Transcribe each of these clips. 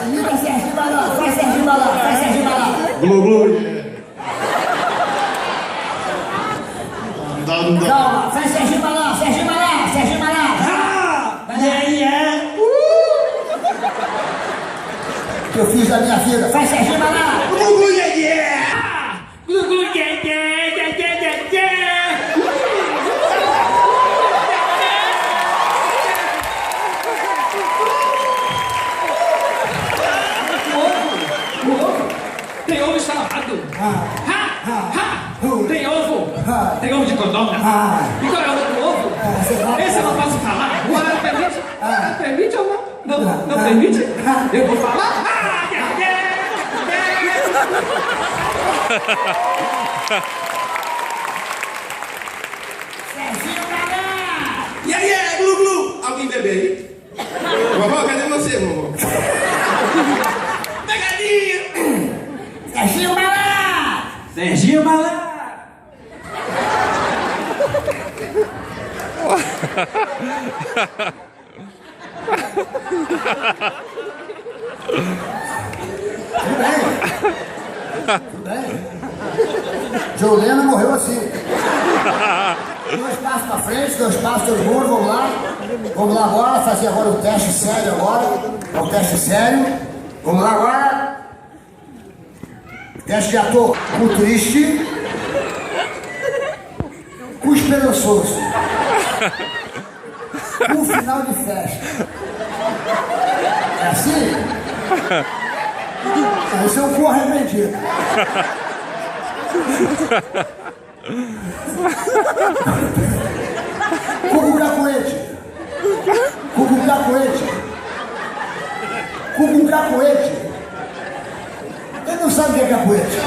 Imita Serginho Malandro, faz Serginho Malandro, faz Serginho Malandro. Glu-glu. Calma, faz Serginho Malandro, Serginho Malandro, Serginho Malandro. Que eu fiz da minha vida, faz Serginho Malandro. Glu-glu, yeah! Glu-glu, yeah, yeah, yeah, yeah, yeah. Tem ovo instalado. Tem ovo. Tem ovo de condômino. E qual é o outro ovo? Esse eu não posso falar. Agora permite? Permite ou não? Não permite? Eu vou falar? Serginho Malandro. Yeah, glu-glu. Alguém bebe aí? Vovó, cadê você, vovó? Pegadinha! Serginho Malandro. Serginho Malandro. Tudo bem. Jolena morreu assim. 2 passos pra frente, 2 passos todo mundo, vamos lá. Vamos lá agora, fazer agora um teste sério agora. É um teste sério. Vamos lá agora. Teste de ator com triste. Com esperançoso. Com final de festa. É assim? Esse é um cu arrependido. Cuco cacoete. Cuco cacoete. Cuco cacoete. Ele não sabe o que é capoete.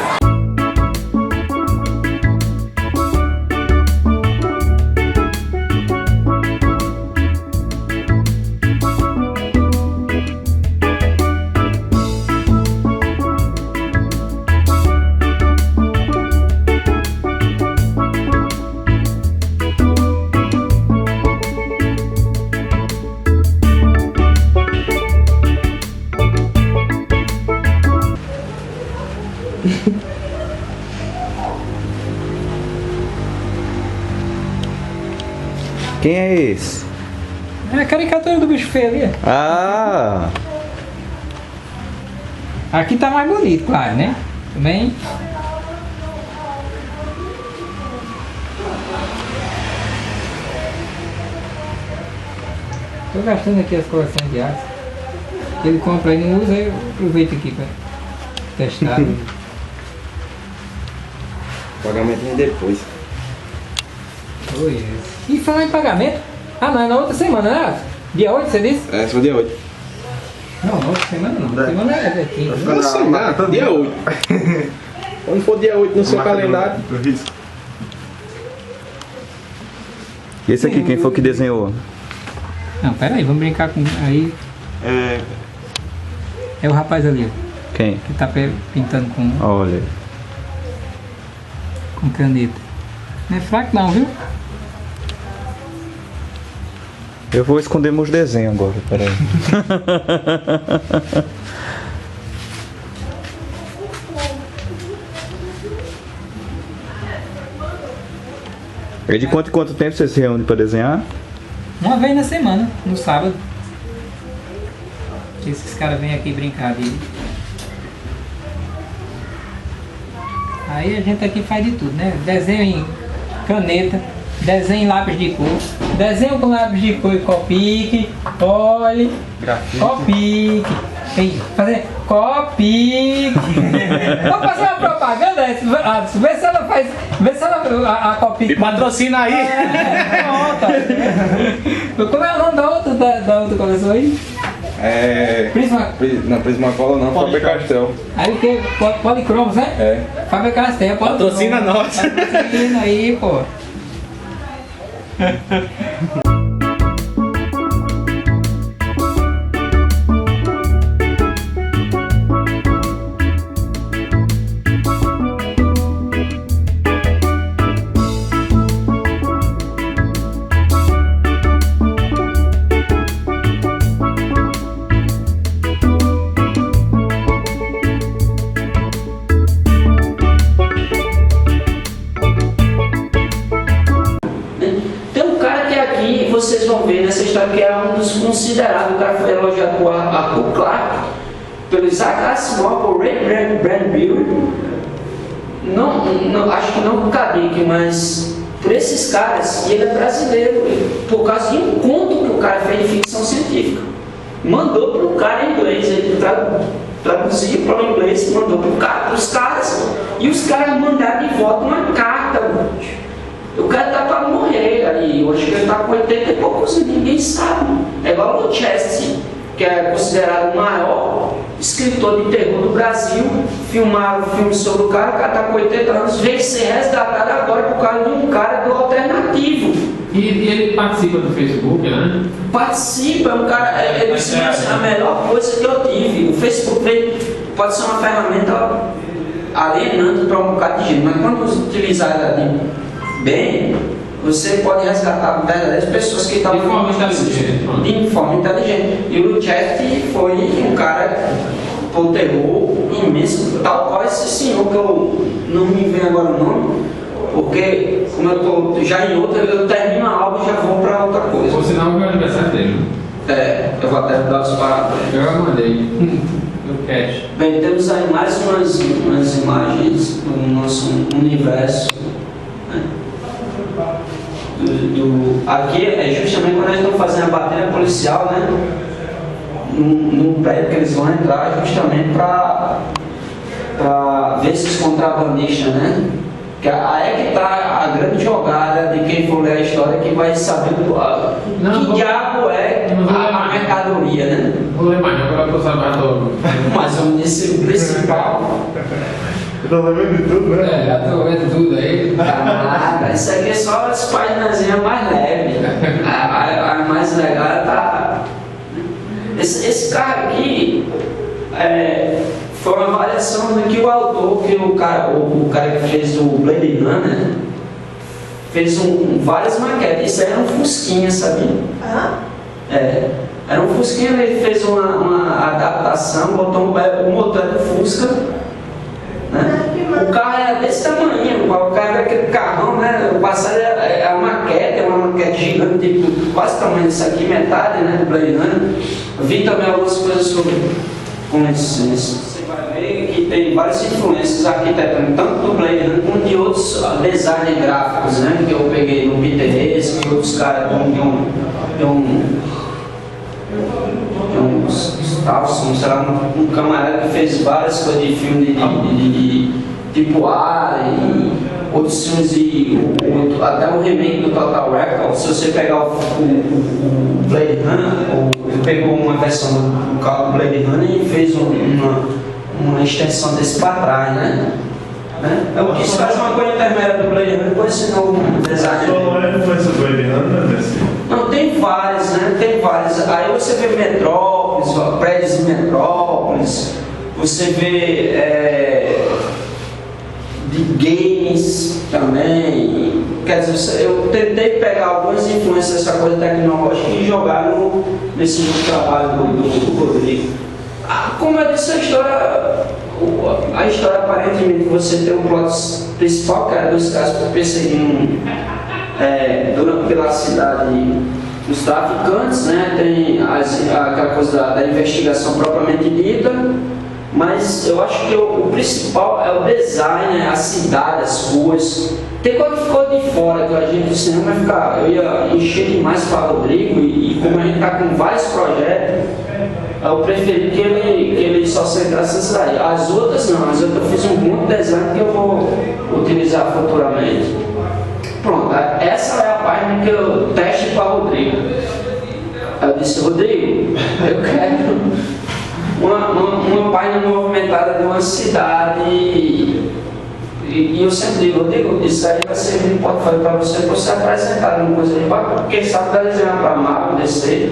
Quem é esse? É a caricatura do bicho feio ali. Ah! Aqui tá mais bonito, claro, né? Também. Tô gastando aqui as coleções de aço. Ele compra e não usa, eu aproveito aqui pra testar. Pagamento vem depois. Oi. E falar em pagamento? Ah, não, é na outra semana, né? Dia 8, você disse? É, só dia 8. Não, na outra semana não. Na semana é 15. Não sei nada, dia 8. Quando for dia 8 no seu calendário. E esse aqui, quem foi que desenhou? Não, pera aí, vamos brincar com... Aí... É o rapaz ali, ó, Quem? que tá pintando com Olha. caneta. Não é fraco não, viu? Eu vou esconder meus desenhos agora, peraí. E de quanto em quanto tempo você se reúne para desenhar? Uma vez na semana, no sábado. Que esses caras vêm aqui brincar dele. Aí a gente aqui faz de tudo, né? Desenho em caneta, desenho em lápis de cor, desenho com lápis de cor e copique, olhe, copique, fazer copique. Vamos fazer uma propaganda, vê se ela faz, vê se ela a copique. E patrocina aí! Pronto. Como é o nome da outra coleção aí? Prisma. Não, Prismacola não, Faber Castell. Aí o que? Policromos, né? É. Faber Castell, Patrocina nós. Patrocina aí, pô. comentei nessa história que era um dos considerados, o cara foi elogiado por Arthur Clarke, pelo Isaac Asimov, por Ray Bradbury, não, acho que não por Kadik, mas por esses caras, e ele é brasileiro, por causa de um conto que o cara fez de ficção científica. Mandou para o cara em inglês, ele traduziu para o inglês, mandou para os caras, e os caras mandaram de volta uma carta. O cara tá para morrer aí, eu acho que ele tá com 80 e poucos, ninguém sabe. É igual o Chester, que é considerado o maior escritor de terror do Brasil, filmaram um filme sobre o cara tá com 80 anos, veio ser resgatado agora por causa de um cara do alternativo. E ele participa do Facebook, né? Participa, é um cara, ele disse assim, a melhor coisa que eu tive. O Facebook pode ser uma ferramenta alienante para um bocado de gente, mas quando utilizada bem, você pode resgatar verdadeiras pessoas que estavam de forma inteligente. De forma inteligente. E o Chester foi um cara por terror imenso, tal qual esse senhor que eu não me vem agora o nome, porque como eu estou já em outra, eu termino a aula e já vou para outra coisa. Por sinal, é o aniversário dele. Eu vou até dar os parabéns. Eu já mandei no cash. Bem, temos aí mais umas imagens do nosso universo. Né? Aqui é justamente quando eles estão fazendo a bateria policial, né? No prédio que eles vão entrar justamente para ver esses contrabandistas, né? Que aí é que está a grande jogada de quem for ler a história, que vai saber que diabo é a mercadoria, né? Vou ler mais, agora eu estou sabendo. Mas o principal. Eu tô lembrando de tudo, né? Já tô vendo tudo aí. Caraca, isso aqui é só as páginas mais leves. A mais legal tá. Esse cara aqui foi uma variação do que o autor, que o cara que fez o Blade Runner, fez várias maquetes. Isso aí era um Fusquinha, sabia? Era um Fusquinha, ele fez uma adaptação, botou o motor do Fusca. Né? O carro era desse tamanho, o carro era aquele carrão, né? O passado é uma maquete gigante, tipo, quase o tamanho disso aqui, metade, né, do Blade Runner. Eu vi também algumas coisas sobre como isso. Você vai ver que tem várias influências arquitetônicas, tanto do Blade Runner como de outros designers gráficos, né? Que eu peguei no Pinterest, que outros caras sei lá, um camarada que fez várias coisas de filme de tipo A e outros filmes até o remake do Total Recall. Se você pegar o Blade Runner, ele pegou uma versão do carro do Blade Runner e fez uma extensão desse para trás, né? Eu quis fazer uma coisa intermédia do Blade Runner com esse novo design. Só não é influência do Blade Runner, Não, tem vários, né? Tem vários. Aí você vê Metrópolis, prédios em Metrópolis, você vê de games também. Quer dizer, eu tentei pegar algumas influências dessa coisa tecnológica e jogar nesse trabalho do Rodrigo. Como eu disse, a história aparentemente você tem um plot principal, que era dois caras perseguindo pela cidade os traficantes, né? Tem aquela coisa da investigação propriamente dita, mas eu acho que o principal é o design, a cidade, as ruas. Tem coisa que ficou de fora, que a gente do cinema vai ficar, eu ia encher demais para o Rodrigo, e como a gente está com vários projetos, eu preferi que ele só centrasse nessa daí. As outras não, as outras eu fiz um bom design que eu vou utilizar futuramente. Pronto, essa é a página que eu teste para o Rodrigo. Eu disse, Rodrigo, eu quero uma página movimentada de uma cidade. E eu sempre digo, Rodrigo, isso aí vai ser um portfólio para você apresentar uma coisa de bacana, porque sabe da desenhar para Marvel, DC.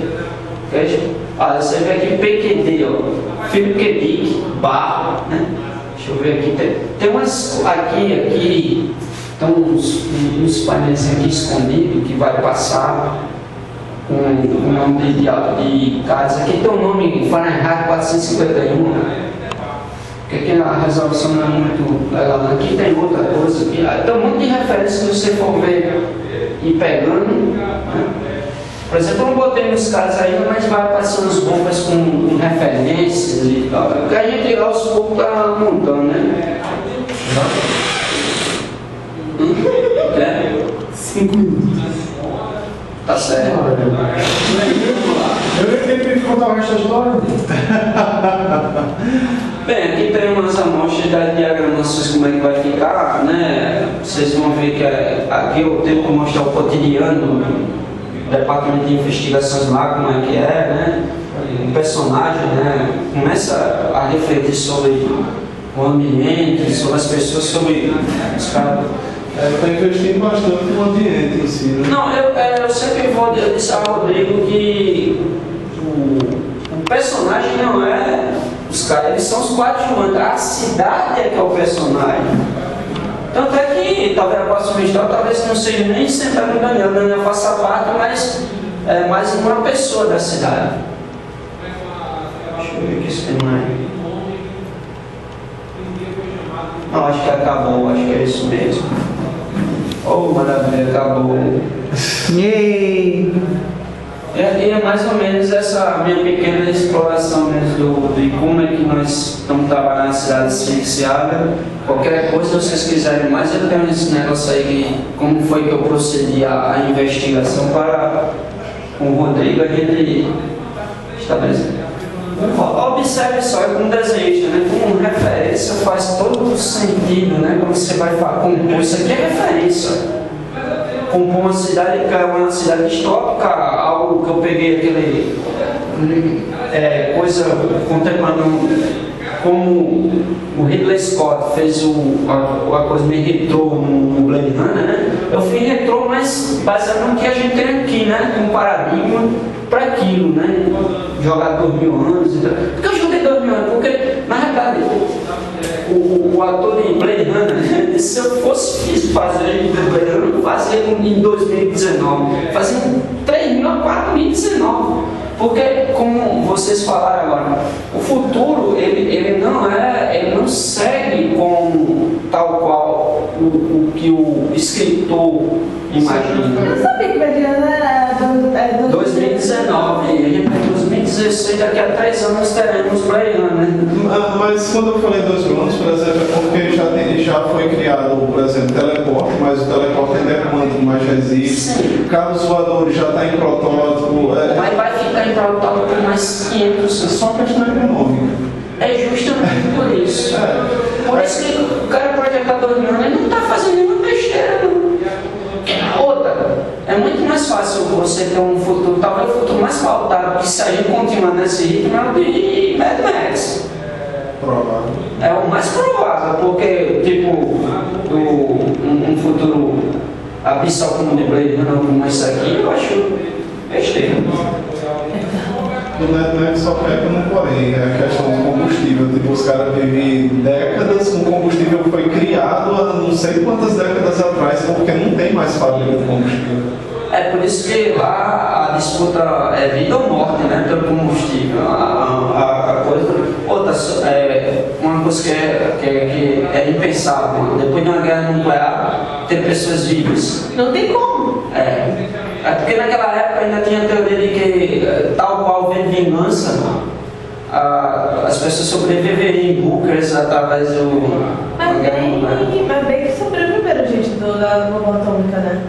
Olha, você vê aqui PQD, ó, Philip K. Dick, Bar, né? Deixa eu ver aqui, tem umas aqui, tem uns painéis aqui escondidos que vai passar com o nome de casa. Aqui tem o nome Fahrenheit 451, que aqui a resolução não é muito legal. Aqui tem outra coisa, aqui, tem um monte de referências que você for ver e pegando, né? Por exemplo, eu não botei nos caras ainda, mas vai aparecendo as bombas com referências e tal. Porque a gente aos poucos tá montando, né? É? 5 minutos. Tá certo. Eu nem tenho que contar o resto da história. Bem, aqui tem umas amostras das diagramações, como é que vai ficar, né? Vocês vão ver que aqui eu tenho que mostrar o cotidiano do departamento de investigações lá, como é que é, né? O personagem, né? Começa a refletir sobre o ambiente, sobre as pessoas, sobre os caras. Está investindo bastante no ambiente em si, né? Não, eu sempre vou dizer ao Rodrigo que o personagem não é os caras, eles são os coadjuvantes, a cidade é que é o personagem. Tanto é que talvez a próxima história talvez não seja nem sentar no Daniel, o Daniel faça parte, mas é mais uma pessoa da cidade. Deixa eu ver o que isso tem mais. Não, acho que acabou, acho que é isso mesmo. Oh, maravilha, acabou. Yay! E é mais ou menos essa minha pequena exploração mesmo de como é que nós estamos trabalhando na cidade asfixiada. Qualquer coisa, se vocês quiserem mais, eu tenho esse negócio aí de como foi que eu procedi a investigação para com o Rodrigo, a gente estabelecer. Observe só, é como desenhista, né? Como referência faz todo sentido, né? Quando você vai compor, isso aqui é referência. Compor uma cidade que é uma cidade distópica, algo que eu peguei aquele coisa contemporânea, como o Ridley Scott fez a coisa meio retrô no Blade Runner, né? Eu fiz retrô, mas baseado no que a gente tem aqui, né? Um paradigma para aquilo, né? Jogar 2000 anos e tal. Por que eu joguei 2000 anos? Porque, na realidade, o ator de Blade Runner, se eu fosse fazer Blade Runner, eu não fazia em 2019, fazia em 3000 a 4019. Porque, como vocês falaram agora, o futuro ele não segue com tal qual o que o escritor imagina. Eu não sabia que Blade Runner era 2019, e a gente em 2016, daqui a 3 anos teremos Blade Runner. Mas quando eu falei 2000 anos, por exemplo, é porque já foi criado, por exemplo, teleporte, mas o teleporte ainda é quanto mais existe. Carros voadores já está em protótipo. Mas vai ficar em protótipo por mais 500 anos. Só questão econômica. É justamente por isso. Por isso que o cara projetar 2000 anos, ele não está fazendo nenhuma besteira, não. Outra, é muito mais fácil você ter um futuro, talvez o futuro mais pautado, que se a gente continuar nesse ritmo, é o de Mad Max. Provável. É o mais provável, porque, tipo, um futuro abissal como o de Blade Runner, como isso aqui, eu acho besteira. O Netflix só pega no porém, é a questão do combustível. Tipo, os caras vivem décadas com combustível que foi criado há não sei quantas décadas atrás, porque não tem mais fábrica de combustível. É por isso que lá a disputa é vida ou morte, né, pelo combustível. A coisa, uma coisa que é impensável, depois de uma guerra nuclear, ter pessoas vivas. Não tem como. É porque naquela época ainda tinha a teoria de que, tal qual vem vingança, as pessoas sobreviveriam em bunkers através do. Mas bem que sobreviveram, gente, da bomba atômica, né?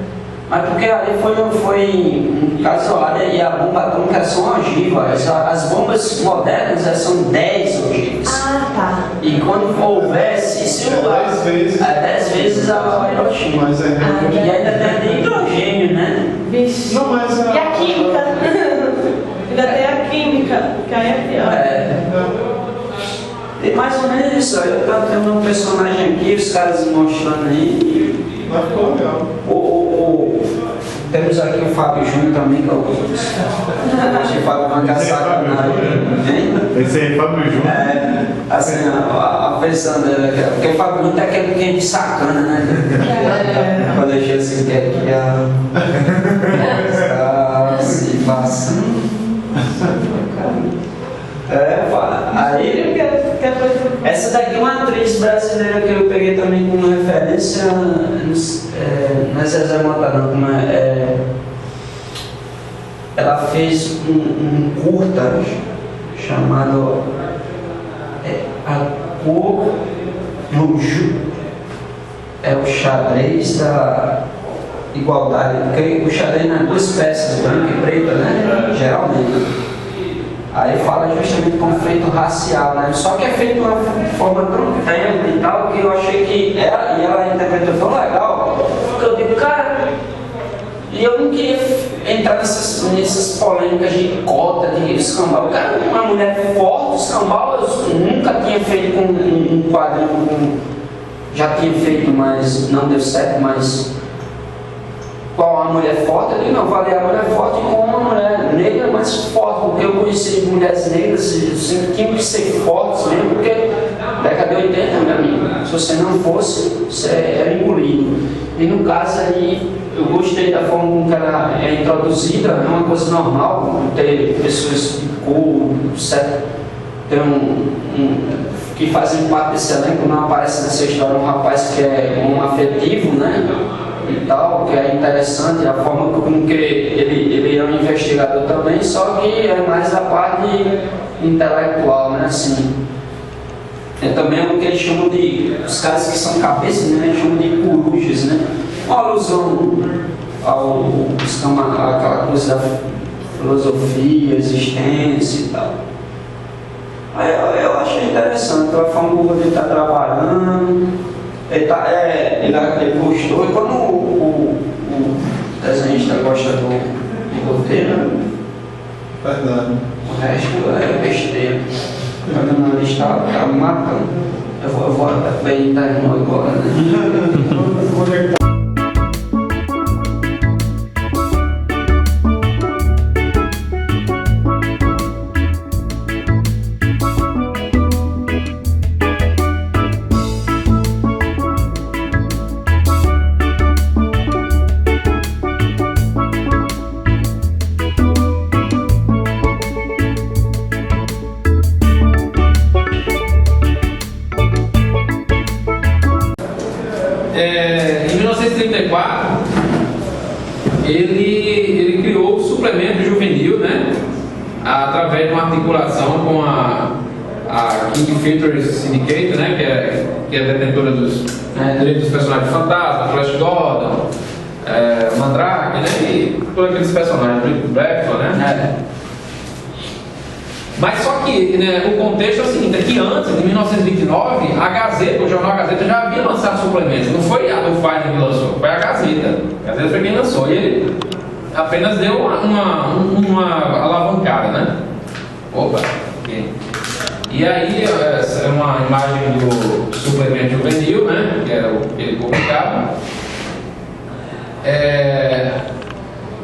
Mas porque ali foi um caso isolado e a bomba atômica é só uma ogiva. As bombas modernas são 10 ogivas. Ah, tá. E quando houvesse, se o 10 vezes a Hiroshima. Mas é E ainda tem a hidrogênio, né? Vixe. Não, mas E a química? Ainda tem a química, que aí é pior. E mais ou menos isso. Eu estou tendo um personagem aqui, os caras mostrando aí. Mas ficou legal. Temos aqui o Fábio Júnior também, que é o Fábio uma caçada na área. Esse aí é Fábio Júnior. Assim, a pensão dele, porque o Fábio Júnior tem aquele que é de sacana, né? Quando eu chego assim, que está se passando. Aí, essa daqui é uma atriz brasileira que eu peguei também como referência, não é Zezé Mota não, como ela fez um curta chamado A Cor Luxo, é o xadrez da igualdade, porque o xadrez não é duas peças, branca e preta, né? Geralmente. Aí fala justamente do conflito racial, né? Só que é feito de uma forma tão bela e tal, que eu achei que ela interpretou tão legal, que eu digo, cara, e eu não queria entrar nessas polêmicas de cota, de escambau. Cara, uma mulher forte, escambau, eu nunca tinha feito um quadrinho, já tinha feito, mas não deu certo, mas qual a mulher forte? Eu digo, não, falei a mulher forte com uma mulher negra mais forte, porque eu conheci mulheres negras, assim, tinham que ser fortes mesmo, porque década de 80, meu amigo, se você não fosse, você era engolido. E no caso aí, eu gostei da forma como ela é introduzida, é uma coisa normal, ter pessoas de cor, certo? Tem que fazem parte desse elenco, não aparece nessa história um rapaz que é um afetivo, né? E tal, que é interessante, a forma como que ele é um investigador também, só que é mais a parte intelectual, né, assim. É também o que eles chamam de, os caras que são cabeças, né, eles chamam de corujas, né, uma alusão àquela coisa da filosofia, existência e tal. Aí eu achei interessante a forma como ele está trabalhando. Ele gostou, e quando o desenhista gosta do roteiro, Verdade. o resto é besteira. Quando ele está matando. Eu vou até bem terminar agora, né? Em 1934, ele criou o suplemento juvenil, né? Através de uma articulação com a King Features Syndicate, né? Que é detentora dos direitos dos personagens fantasma, Flash Gordon, Mandrake, né? E todos aqueles personagens, Rick Blackton, né? Mas só que, né, o contexto é o seguinte, é que antes, em 1929, a Gazeta, o jornal Gazeta já havia lançado suplementos. Não foi a do Fire que lançou, foi a Gazeta. A Gazeta foi quem lançou. E ele apenas deu uma alavancada, né? Opa! E aí, essa é uma imagem do suplemento juvenil, né? Que era o que ele publicava.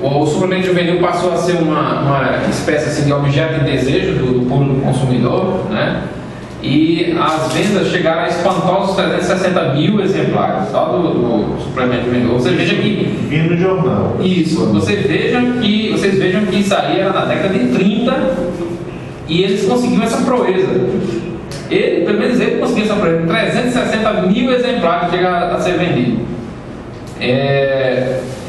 O suplemento juvenil passou a ser uma espécie assim, de objeto de desejo do público consumidor, né? E as vendas chegaram a espantosos 360 mil exemplares só do suplemento juvenil. Você veja que... E no jornal. Isso. Vocês vejam que isso aí era na década de 30 e eles conseguiram essa proeza. Pelo menos ele conseguiu essa proeza. 360 mil exemplares chegaram a ser vendidos.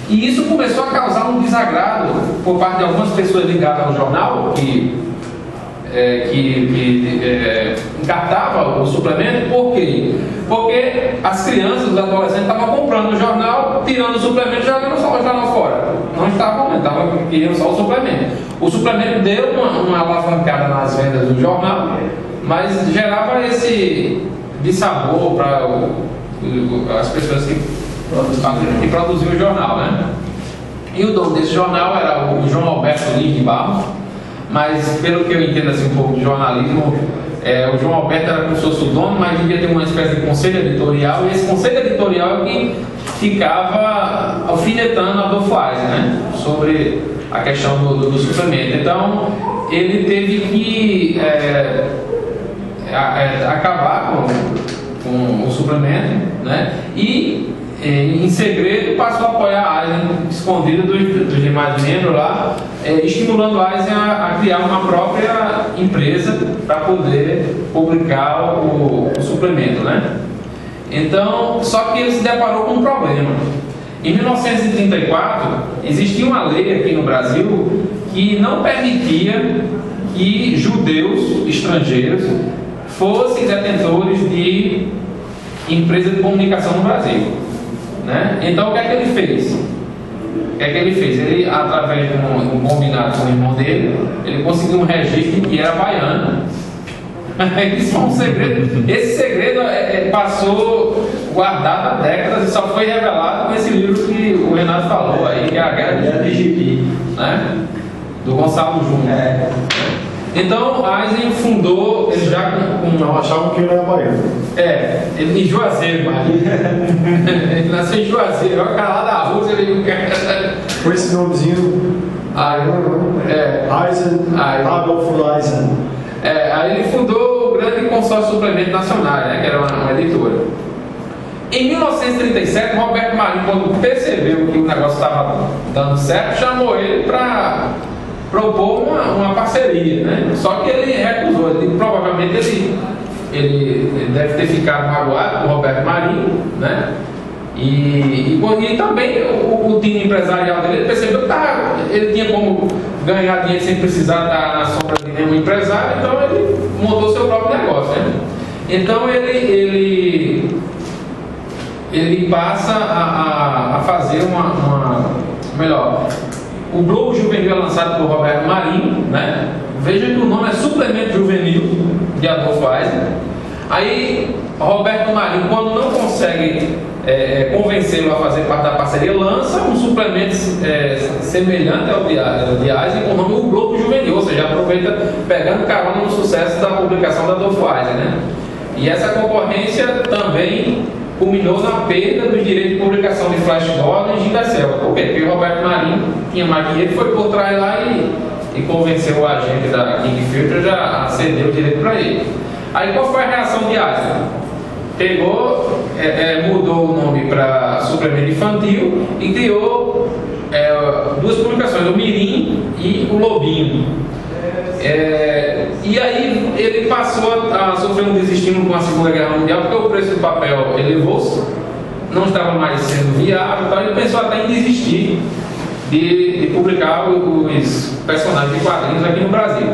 E isso começou a causar um desagrado por parte de algumas pessoas ligadas ao jornal que encartava o suplemento. Por quê? Porque as crianças, os adolescentes estavam comprando o jornal, tirando o suplemento e jogando só o jornal fora. Não estavam, queriam só o suplemento. O suplemento deu uma alavancada nas vendas do jornal, mas gerava esse dissabor para as pessoas que produziam o jornal, né? E o dono desse jornal era o João Alberto Lins de Barros, mas pelo que eu entendo assim, um pouco de jornalismo, o João Alberto era como se fosse o dono, mas devia ter uma espécie de conselho editorial, e esse conselho editorial é que ficava alfinetando a Adolfo Eisner, né? Sobre a questão do suplemento. Então ele teve que acabar com o suplemento, né? E em segredo passou a apoiar a Eisner escondido dos demais membros lá, estimulando a Eisner a criar uma própria empresa para poder publicar o suplemento, né? Então, só que ele se deparou com um problema. Em 1934 existia uma lei aqui no Brasil que não permitia que judeus estrangeiros fossem detentores de empresa de comunicação no Brasil, né? Então o que é que ele fez? Ele, através de um combinado com o irmão dele, ele conseguiu um registro que era baiano. Isso é um segredo. Esse segredo passou guardado há décadas e só foi revelado com esse livro que o Renato falou aí, que é a Guerra de Gibi, né? Do Gonçalo Júnior. Então, Eisen fundou, ele já com Não achavam que ele era baiano. ele em Juazeiro, ele nasceu em Juazeiro, olha o cara lá da Rússia, ele... Com esse nomezinho, Eisen, Adolf Eisen. Aí ele fundou o grande consórcio suplemento nacional, né, que era uma editora. Em 1937, Roberto Marinho, quando percebeu que o negócio estava dando certo, chamou ele para propor uma parceria, né? Só que ele recusou. Provavelmente ele deve ter ficado magoado com o Roberto Marinho, né? E também o time empresarial dele, ele percebeu que ele tinha como ganhar dinheiro sem precisar estar na sombra de nenhum empresário, então ele montou seu próprio negócio, né? Então ele passa a fazer o Globo Juvenil é lançado por Roberto Marinho, né? Veja que o nome é Suplemento Juvenil de Adolf Eisen. Aí Roberto Marinho, quando não consegue convencê-lo a fazer parte da parceria, lança um suplemento semelhante ao de Eisen com o nome O Globo Juvenil, ou seja, aproveita pegando carona no sucesso da publicação da Adolf Eisen, né? E essa concorrência também culminou na perda do direito de publicação de Flash Gordon e Ginga Selva. Por quê? Porque o Roberto Marinho tinha mais dinheiro, foi por trás lá e convenceu o agente da King Filter a ceder o direito para ele. Aí qual foi a reação de Eisen? Pegou, mudou o nome para Suplemento Infantil e criou duas publicações, o Mirim e o Lobinho. E aí ele passou a sofrer um desestímulo com a Segunda Guerra Mundial, porque o preço do papel elevou-se, não estava mais sendo viável, então ele pensou até em desistir de publicar os personagens de quadrinhos aqui no Brasil.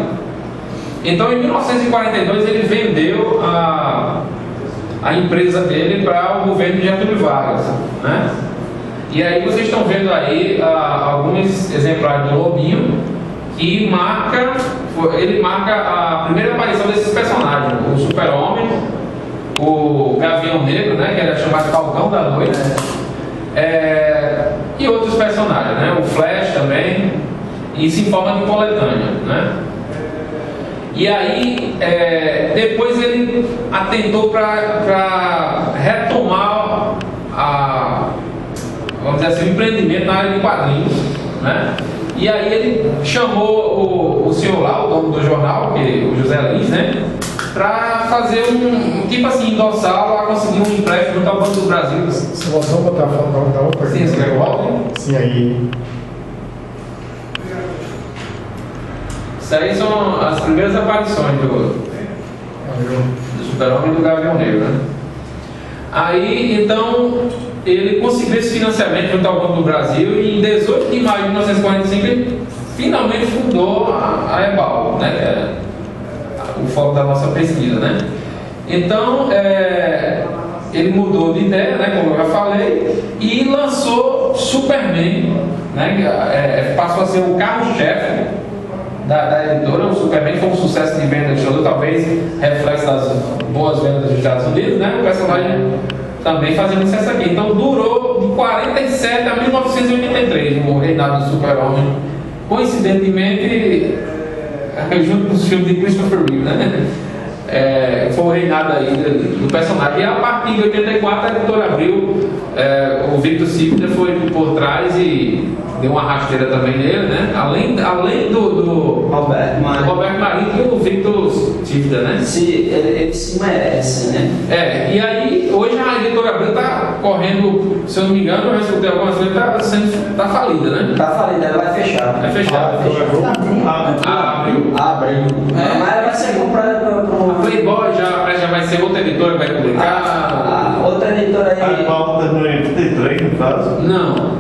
Então em 1942 ele vendeu a empresa dele para o governo de Getúlio Vargas, né? E aí vocês estão vendo aí alguns exemplares do Lobinho, que ele marca a primeira aparição desses personagens, o Super-Homem, o Gavião Negro, né, que era chamado Falcão da Noite, e outros personagens, né, o Flash também, e isso em forma de coletânea, né. E aí, depois ele atentou para retomar vamos dizer assim, o empreendimento na área de quadrinhos, né. E aí ele chamou o senhor lá, o dono do jornal, o José Lins, né, para fazer tipo assim, endossá-lo a conseguir um empréstimo junto ao Banco do Brasil. Se você botar a foto da outra. Sim, você quer que eu volte? Sim, aí. Isso aí são as primeiras aparições do Super-Homem e do Gavião Negro, né? Aí, então, ele conseguiu esse financiamento junto ao Banco do Brasil e em 18 de maio de 1945 ele finalmente fundou a EBAL, né? Que é o foco da nossa pesquisa, né? Então, ele mudou de ideia, né? Como eu já falei, e lançou Superman, né? Passou a ser o carro-chefe da editora. O Superman foi um sucesso de venda de show, talvez reflexo das boas vendas dos Estados Unidos, né? O personagem também fazendo sucesso aqui. Então durou de 47 a 1983 o reinado do Super-Homem, coincidentemente junto com os filmes de Christopher Reeve, né? Foi o reinado aí do personagem. E a partir de 84 a editora abriu, o Victor Sivida foi por trás e deu uma rasteira também nele, né? Além do Roberto Marinho e o Victor Sivida, né? Ele se merece, né? E aí hoje a editora Abril está correndo, se eu não me engano, eu escutei algumas vezes, está falida, né? Está falida, ela vai fechar. Vai fechar. Abril. Mas ela vai ser comprada a Playboy já vai ser outra editora que vai publicar. outra editora A aí. qual terminou em 83, no caso? Não.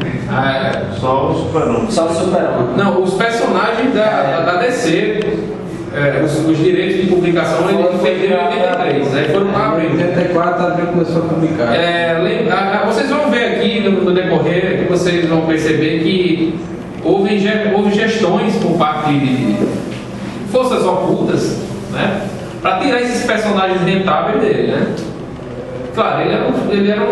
Só o Super-Homem. Só o Super-Homem. Não, os personagens da DC, os direitos de publicação, eles perderam em 83. Aí foram para abril. Em 84 abril começou a publicar. Vocês vão ver aqui no decorrer, que vocês vão perceber que houve gestões por parte de forças ocultas, né, para tirar esses personagens rentáveis dele, né? Claro, ele era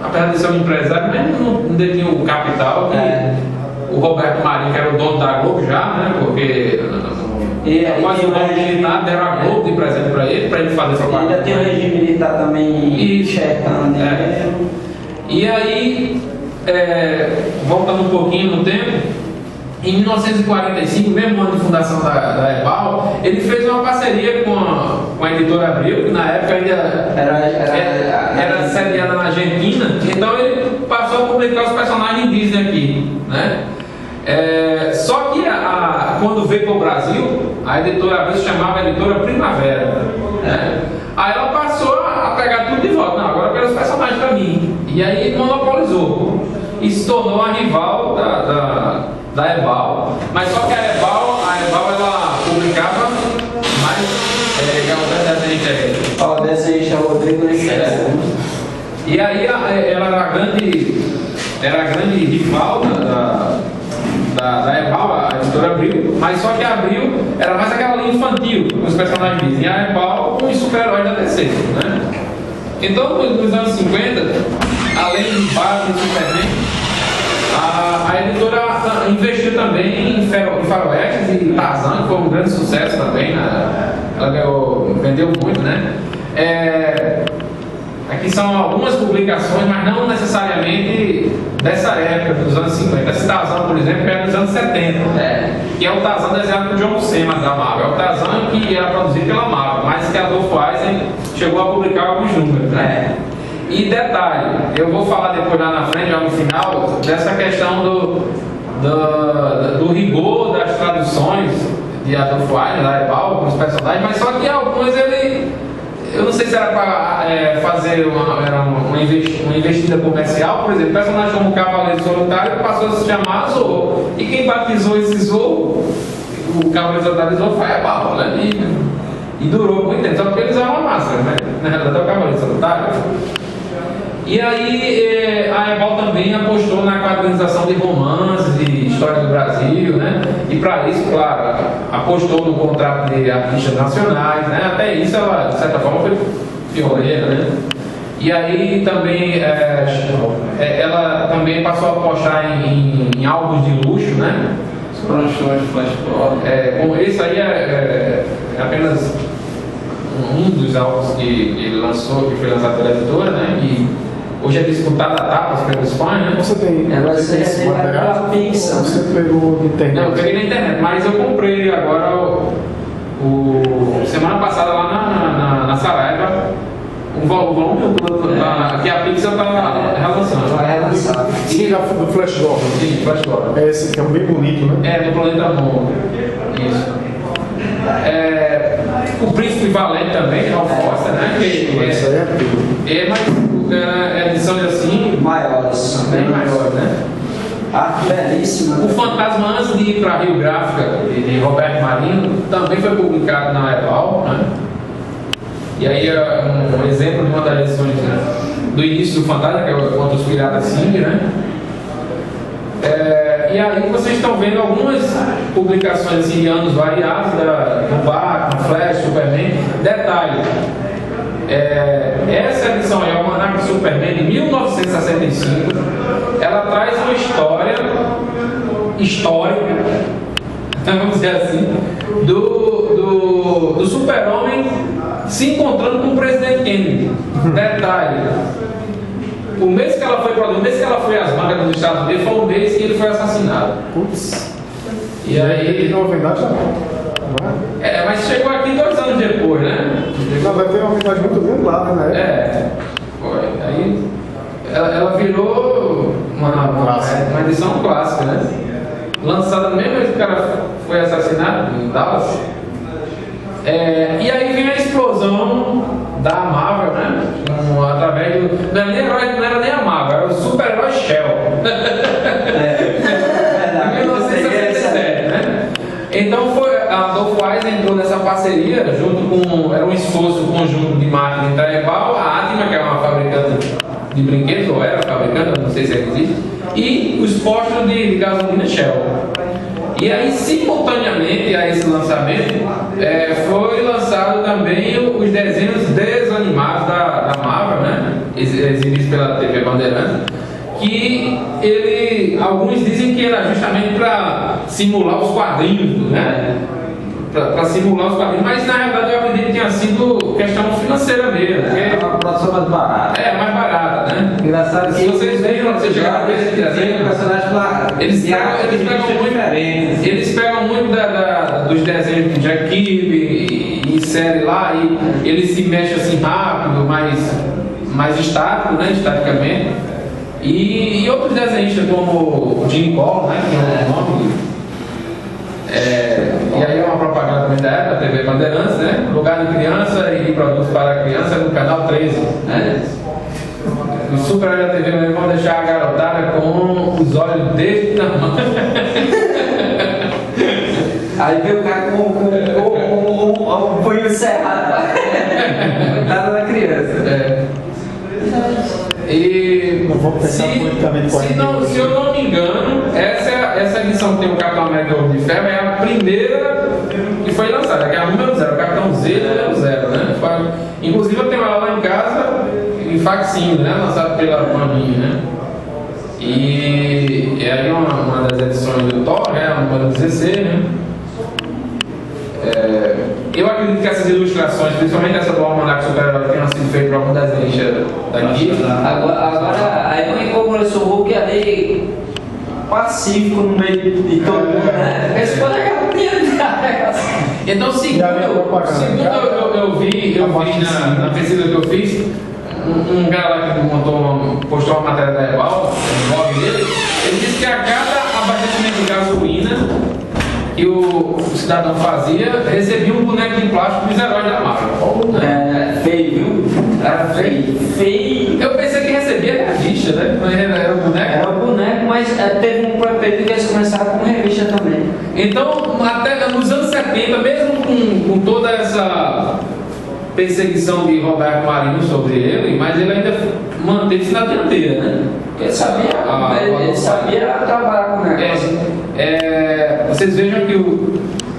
apesar de ser um empresário, mas não detinha o capital que o Roberto Marinho, que era o dono da Globo já, né? Porque após o golpe militar deram a Globo de presente para ele fazer propaganda. Ainda tem o regime militar também enxergando. E aí, voltando um pouquinho no tempo, em 1945, mesmo ano de fundação da EBAL, ele fez uma parceria com a editora Abril, que na época ainda era sediada na Argentina, então ele passou a publicar os personagens Disney aqui, né? Só que quando veio para o Brasil, a editora Abril se chamava Editora Primavera, né? Aí ela passou a pegar tudo de volta. Não, agora eu quero os personagens para mim. E aí monopolizou e se tornou a rival da EBAL. Mas só que a EBAL ela publicava mais o desenhista Rodrigo e aí ela era a grande rival da EBAL, a editora Abril, mas só que a Abril era mais aquela linha infantil, com os personagens Disney, e a EBAL com os super-heróis da DC, né? Então, nos anos 50, além de Batman e Superman, a editora investiu também em Faroeste e Tarzan, que foi um grande sucesso também, né? Ela vendeu muito, né? Aqui são algumas publicações, mas não necessariamente dessa época, dos anos 50. Esse Tarzan, por exemplo, é dos anos 70, que é o Tarzan desenhado por John Buscema da Marvel. É o Tarzan que era produzido pela Marvel, mas que Adolfo Eisen chegou a publicar alguns números, né? E detalhe, eu vou falar depois lá na frente, já no final, dessa questão do rigor das traduções de Adolfo Eisen, da EBAL, com os personagens, mas só que alguns eu não sei se era para fazer uma investida comercial, por exemplo, personagem como Cavaleiro Solitário passou a se chamar Zorro. E quem batizou esse Zorro, o Cavaleiro Solitário Zorro, foi a EBAL, né? E durou muito tempo, só porque eles eram uma máscara, né? Na realidade é o Cavaleiro Solitário. E aí a EBAL também apostou na quadrinização de romances e história do Brasil, né? E para isso, claro, apostou no contrato de artistas nacionais, né? Até isso ela, de certa forma, foi pioneira, né? E aí também ela também passou a apostar em álbuns de luxo, né? Pranchões de flash Bom, esse aí é apenas um dos álbuns que ele lançou, que foi lançado pela editora, né? E hoje é disputado a tapas pelos fãs, né? Você tem esse material? Você pegou na internet? Não, eu peguei na internet, mas eu comprei agora semana passada lá na Saraiva um volume que a Pixar está relançando. Vai relançar. Sim, do Flash Gordon. Sim, Flash Gordon. Esse que é bem bonito, né? Do Planeta Mundo. Isso. O Príncipe Valente também, Ralph Foster, né? Isso aí é tudo. Mas edições assim maiores. Bem maiores, né? Belíssima. O Fantasma, antes de ir para a Rio Gráfica, de Roberto Marinho, também foi publicado na EBAL, né? E aí um exemplo de uma das edições do início do Fantasma, que é o Contos Piratas Singer, né? E aí vocês estão vendo algumas publicações em anos variados do Batman, Flash, Superman. Detalhe, essa edição é o Almanac Superman de 1965. Ela traz uma história histórica, vamos dizer assim, do Super-Homem se encontrando com o presidente Kennedy. Detalhe, o mês que ela foi produzida, o mês que ela foi às bancas dos Estados Unidos, foi o mês que ele foi assassinado. Putz. E aí. Novidade já não. Mas chegou aqui 2 anos depois, né? Não, vai ter uma novidade muito grande lá, né? Foi. Aí ela virou uma edição clássica, né? Lançada no mesmo mês que o cara foi assassinado em Dallas. E aí vem a explosão da Marvel, né? através do. Não era nem a Marvel, era o super-herói Shell. Em 1977, né? Então a Dolph Wise entrou nessa parceria junto com. Era um esforço conjunto de marketing da Ebal, a Atma, que é uma fabricante de brinquedos, ou era fabricante, não sei se existe, e os postos de gasolina Shell. E aí, simultaneamente a esse lançamento, foi lançado também os desenhos desanimados da Marvel, né? Exibidos pela TV Bandeirantes, que alguns dizem que era justamente para simular os quadrinhos, né? Para simular os quadrinhos, mas na realidade eu acredito que tinha sido questão financeira mesmo. É uma produção mais barata. Mais barata, né? Engraçado que se vocês viram, você chegar a ver esse desenho, eles pegam muito dos desenhos de Jack Kirby e série lá, e ele se mexe assim rápido, mais estático, né? Estaticamente. E outros desenhistas como o Jim Cole, né? Que é o nome. E aí é uma propaganda também da época, TV Bandeirantes, né? Lugar de criança e produtos para criança no canal 13, né? Os super-heróis da TV vão deixar a garotada com os olhos desse tamanho. Aí veio o cara com o punho cerrado. Coitada da criança. E se eu não me engano, essa edição que tem o Capitão América de Ferro é a primeira que foi lançada, que é a número 0, o Capitão Z número 0, né? Inclusive eu tenho ela lá em casa em facsímile, né? Lançada pela Panini, né? E aí uma das edições do Thor, né? A número 16, né? Eu acredito que essas ilustrações, principalmente essa do Almanac Super-Herói, tenham sido feitas por algum desenhista daqui. Agora, aí quando começou o Hulk, ali pacífico no meio de todo mundo, né? Esse foi legal. Então, segundo eu vi na pesquisa que eu fiz, um cara lá que postou uma matéria da Ebal, o blog dele, ele disse que a cada abastecimento de gasolina que o cidadão fazia, recebia um boneco de plástico dos heróis da Marvel. Feio, viu? Era feio. Eu pensei que recebia revista, né? Era o boneco. Era o boneco, mas teve um período que eles começaram com revista também. Então, até nos anos 70, mesmo com toda essa perseguição de Roberto Marinho sobre ele, mas ele ainda manteve-se na dianteira, né? Porque ele sabia trabalhar com o negócio. Vocês vejam que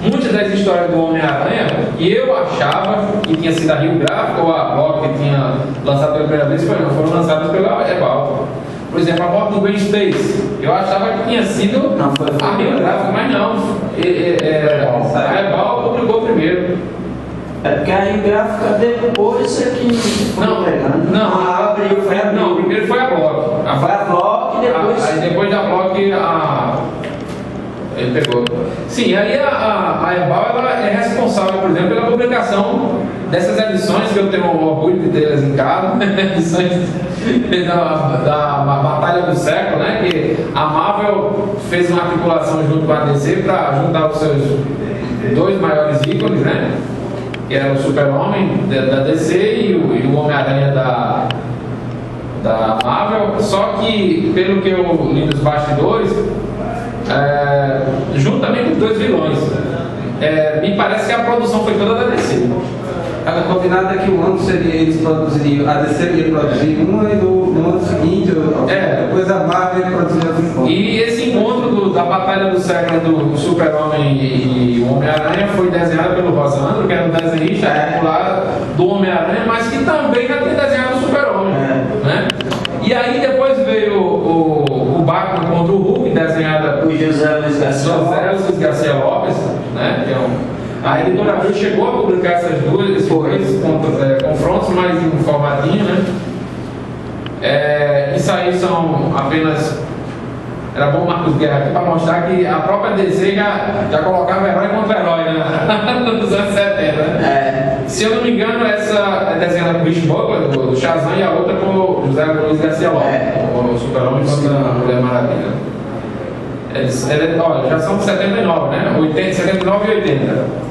muitas das histórias do Homem-Aranha, que eu achava que tinha sido a Rio Gráfica ou a Block que tinha lançado pela primeira vez, foram lançadas pela Ebal. Por exemplo, a morte do Gwen Stacy, eu achava que tinha sido a Rio Gráfica, mas não. A Ebal publicou primeiro. Porque a Rio Gráfica depois é que foi pegando. Não, primeiro foi a Block. Foi a Block e depois. Aí depois da Block ele pegou. Sim, aí a Ebal ela é responsável, por exemplo, pela publicação dessas edições que eu tenho orgulho de tê-las em casa, edições da Batalha do Século, né? Que a Marvel fez uma articulação junto com a DC para juntar os seus dois maiores ícones, né? Que era o Super-Homem da DC e o Homem-Aranha da Marvel. Só que, pelo que eu li nos bastidores, juntamente com os dois vilões, me parece que a produção foi toda da DC. Ela combinada é que o ano seria, eles produziriam, a DC ia produzir uma e no ano seguinte, depois a Marvel ia produzir outra forma. E esse encontro da Batalha do Século do Super-Homem e o Homem-Aranha foi desenhado pelo Rosandro, que era um desenhista popular do Homem-Aranha, mas que também já tinha desenhado o Super-Homem. Né? E aí depois veio o Batman contra o Hulk, desenhada por José Luiz Garcia Lopes, né? Que a editora Abril chegou a publicar esses dois confrontos, mais em um formatinho, né? Isso aí são apenas. Era bom o Marcos Guerra aqui para mostrar que a própria DC já colocava herói contra herói, né? Nos anos 70, né? Se eu não me engano, essa é desenhada por Rich Buckler, do Shazam, e a outra por José Luiz Garcia Lopes, o Super-Homem contra a Mulher Maravilha. Olha, já são de 79, né? 79 e 80.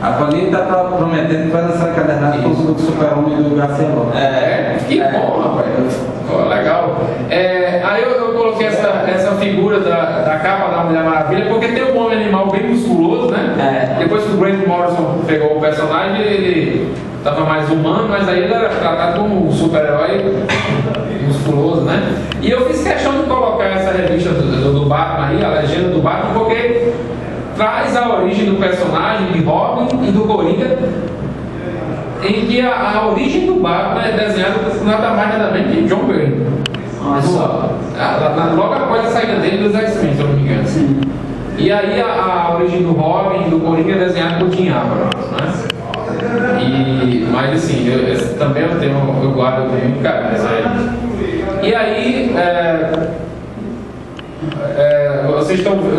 A Panini está prometendo que vai lançar encadernado com o Super-Homem do Garcia Lopes. Que bom, rapaz. Oh, legal. Aí eu coloquei essa figura da capa da Mulher Maravilha, porque tem um homem animal bem musculoso, né? Depois que o Grant Morrison pegou o personagem, ele estava mais humano, mas aí ele era tratado como um super-herói musculoso, né? E eu fiz questão de colocar essa revista do Batman aí, a legenda do Batman, porque traz a origem do personagem de Robin e do Coringa, em que a origem do Batman é desenhada nada mais nada menos que John Byrne. Logo após a saída dele dos X-Men, se eu não me engano. Sim. E aí a origem do Robin e do Coringa é desenhada por Jim Abrams, né? Mas assim, eu guardo muito carinho. E aí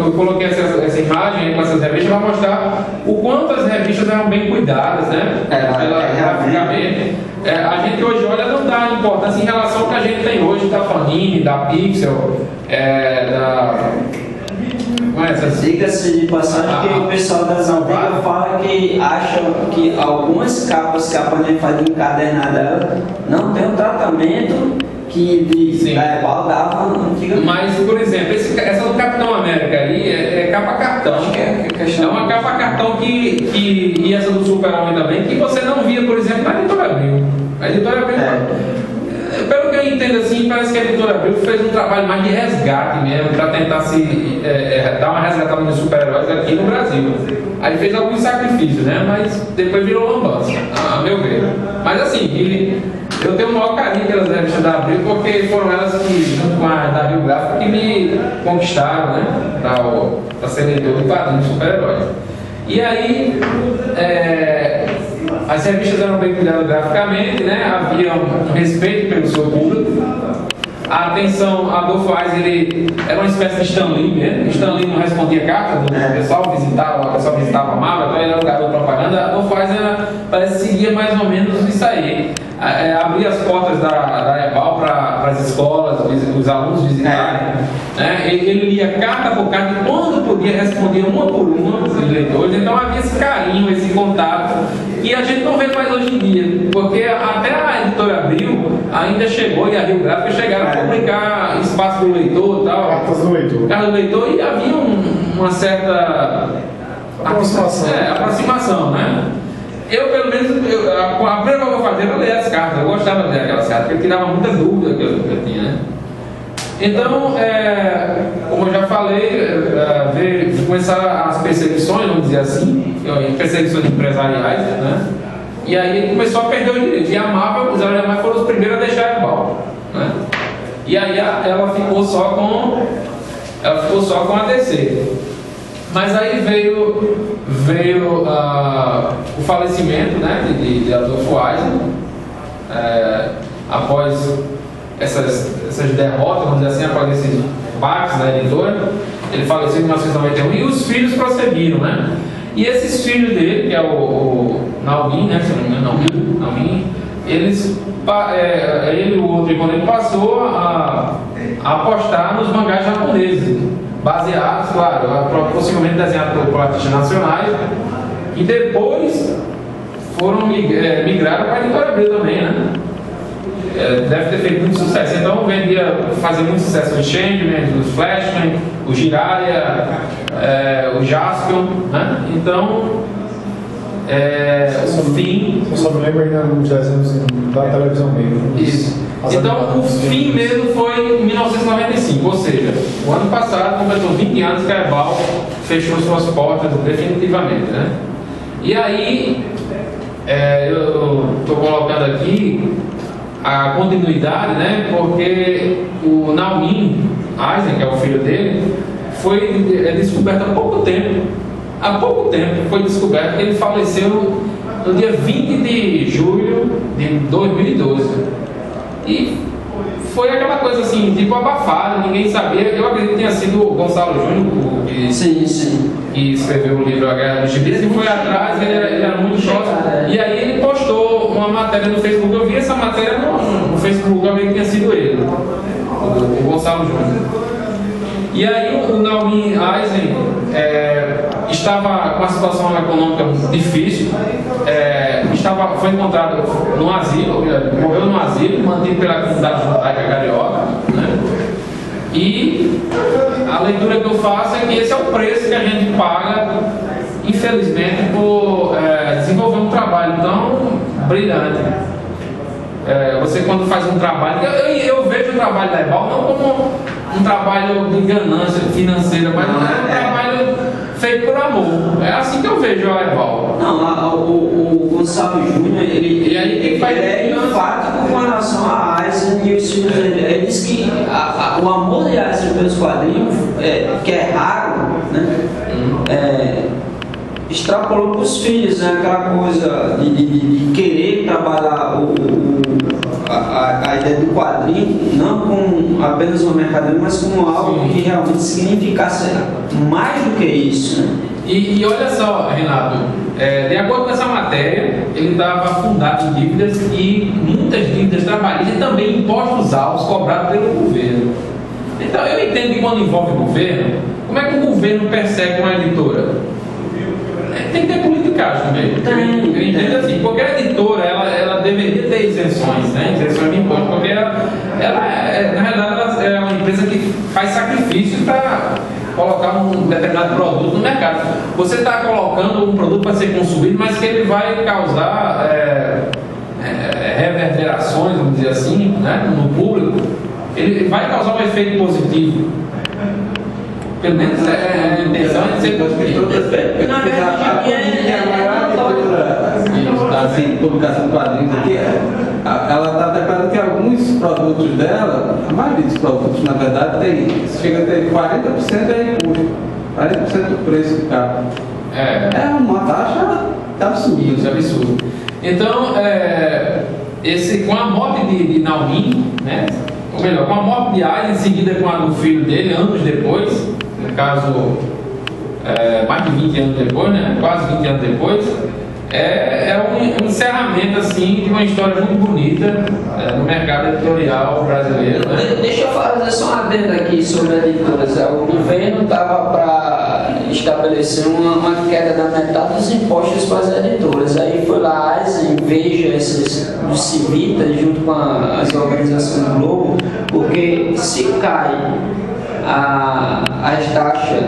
eu coloquei essa imagem com essas revistas para mostrar o quanto as revistas eram bem cuidadas, né? Graficamente. A gente hoje olha, não dá importância em relação ao que a gente tem hoje da Panini, da Pixel, Diga-se de passagem que o pessoal das antigas fala que acham que algumas capas que a Panini faz de encadernada não tem o tratamento que da Ebal dava antigamente. Mas, por exemplo, essa do Capitão América aí é capa cartão. É uma capa cartão e essa do Super-Homem também, que você não via, por exemplo, na Editora Abril. A Editora Abril, pelo que eu entendo assim, parece que a Editora Abril fez um trabalho mais de resgate mesmo, para tentar dar uma resgatada nos super-heróis aqui no Brasil. Aí fez alguns sacrifícios, né? Mas depois virou lambança, a meu ver. Mas assim, eu tenho o maior carinho pelas revistas da Abril, porque foram elas que, junto com a da Rio Gráfico, que me conquistaram, né? Para ser leitor do quadrinho de super-heróis. E aí, as revistas eram bem cuidadas graficamente, né? Havia um respeito pelo seu público. A atenção, Adolfo Eisen, ele era uma espécie de Stan Lee mesmo. Stan Lee não respondia cartas, o pessoal visitava a Marvel, então ele era um garoto propaganda. Adolfo Eisen parece que seguia mais ou menos isso aí. Abria as portas da Ebal para as escolas, os alunos visitarem. Ele lia carta por carta e quando podia respondia uma por uma os leitores. Então havia esse carinho, esse contato, e a gente não vê mais hoje em dia, porque até a Editora Abril ainda chegou, e a Rio Gráfica chegaram a publicar Espaço do Leitor e tal. Cartas do Leitor. Cartas do Leitor, e havia uma certa aproximação, né? Eu, pelo menos, a primeira coisa que eu fazia era ler as cartas. Eu gostava de ler aquelas cartas, porque tirava muita dúvida que eu tinha, né? Então, como eu já falei, veio começar as perseguições, vamos dizer assim, perseguições empresariais, né? E aí ele começou a perder o direito. E a Marvel, os alemães foram os primeiros a deixar a Ebal, né? E aí ela ficou só com a DC. Mas aí veio o falecimento, né, de Adolfo Eisen, após essas derrotas, vamos dizer assim, após esses baques da editora. Ele faleceu em 1991 e os filhos prosseguiram, né? E esses filhos dele, que é o Naomi, né, se não me engano, Naomi, ele e o outro irmão dele passou a apostar nos mangás japoneses, baseados, claro, possivelmente desenhados por artistas nacionais, e depois migraram para a Editora Abril também, né? Deve ter feito muito sucesso. Então fazia muito sucesso o Changeman, o Flashman, o Jiraiya, o Jaspion, né? Então o fim. Eu só me lembro ainda nos desenhos da televisão mesmo. Isso. Então o fim mesmo foi em 1995, ou seja, o ano passado completou 20 anos que a Ebal fechou suas portas definitivamente, né? E aí eu estou colocando aqui a continuidade, né? Porque o Naomi Eisen, que é o filho dele, foi descoberto há pouco tempo. Há pouco tempo foi descoberto que ele faleceu no dia 20 de julho de 2012. E foi aquela coisa assim, tipo abafada, ninguém sabia. Eu acredito que tenha sido o Gonçalo Júnior que escreveu o livro A Guerra dos Gibis, e foi atrás, ele era muito próximo. E aí ele postou uma matéria no Facebook. Eu vi essa matéria no Facebook, eu vi que tinha sido ele, o Gonçalo Júnior. E aí o Naomi Eisen estava com uma situação econômica difícil, foi encontrado no asilo, morreu no asilo, mantido pela comunidade judaica carioca, né? E a leitura que eu faço é que esse é o preço que a gente paga, infelizmente, por desenvolver um trabalho tão brilhante. Você quando faz um trabalho, eu vejo o trabalho da EBAL não como um trabalho de ganância financeira, mas um trabalho feito por amor. É assim que eu vejo a EBAL. Não, o Gonçalo Júnior, ele é enfático com relação a Eisner e os filhos dele. Ele diz que o amor de Eisner pelos quadrinhos, que é raro, né? Extrapolou para os filhos, né? Aquela coisa de querer trabalhar a ideia do quadrinho, não como apenas uma mercadoria, mas como algo que realmente significasse mais do que isso, né? E olha só, Renato, de acordo com essa matéria, ele estava afundado em dívidas e muitas dívidas trabalhistas e também impostos altos cobrados pelo governo. Então eu entendo que quando envolve o governo, como é que o governo persegue uma editora? Tem que ter politicagem também. Eu entendo assim, qualquer editora ela deveria ter isenções, né? Isenções de imposto, porque na realidade ela é uma empresa que faz sacrifícios para colocar um determinado produto no mercado. Você está colocando um produto para ser consumido, mas que ele vai causar reverberações, vamos dizer assim, né? No público, ele vai causar um efeito positivo. Pelo menos a intenção é de ser positivo. Assim, publicação de quadrinhos aqui, ela está declarando que alguns produtos dela, a maioria dos produtos, na verdade, chega a ter 40% de imposto, 40% do preço do carro. É uma taxa absurda. Isso é absurdo. Então, com a morte de Naumin, né? Ou melhor, com a morte de Eisner, em seguida com a do filho dele, anos depois, no caso, mais de 20 anos depois, né? Quase 20 anos depois, um encerramento assim, de uma história muito bonita no mercado editorial brasileiro. Né? Deixa eu fazer só uma adenda aqui sobre editoras. O governo estava para estabelecer uma queda da metade dos impostos para as editoras. Aí foi lá, Veja, os civitas, junto com as organizações do Globo, porque se cai as taxas,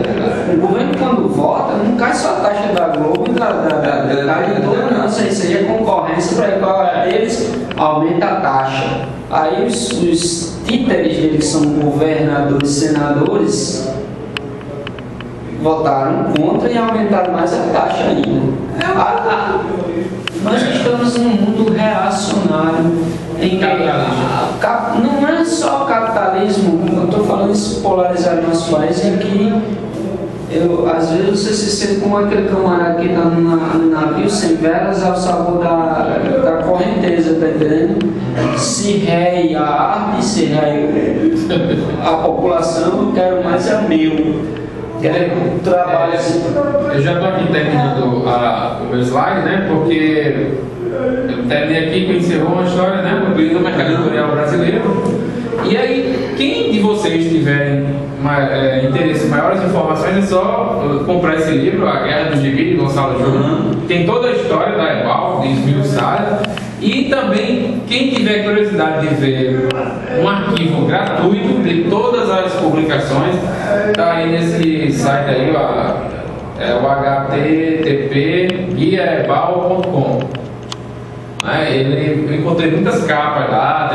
o governo quando vota, não cai só a taxa da Globo e da editora, não, isso aí é concorrência para eles, aumenta a taxa. Aí os títeres deles, que são governadores e senadores, votaram contra e aumentaram mais a taxa ainda. Nós estamos num mundo reacionário em que não é só o capitalismo, eu estou falando isso polarizar nosso país, em que às vezes você se sente como aquele camarada que está no navio sem velas ao sabor da correnteza, tá entendendo? Se rei a arte, se rei a população, eu quero mais é meu. Trabalho assim. Eu já estou aqui terminando o meu slide, né? Porque eu terminei aqui que encerrou uma história, né? Do mercado editorial brasileiro. E aí, quem de vocês tiverem interesse, maiores informações, é só comprar esse livro, A Guerra do Gibi, de Gonçalo Júnior. Tem toda a história da EBAL, esmiuçada. E também, quem tiver curiosidade de ver um arquivo gratuito de todas as publicações, está aí nesse site aí, o http guiaebal.com. Eu encontrei muitas capas lá,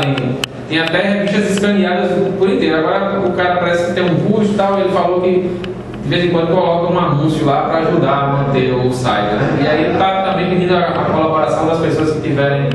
tem até revistas escaneadas por inteiro. Agora o cara parece que tem um custo e tal, ele falou que de vez em quando coloca um anúncio lá para ajudar a manter o site, né? E aí ele está também pedindo a colaboração das pessoas que tiverem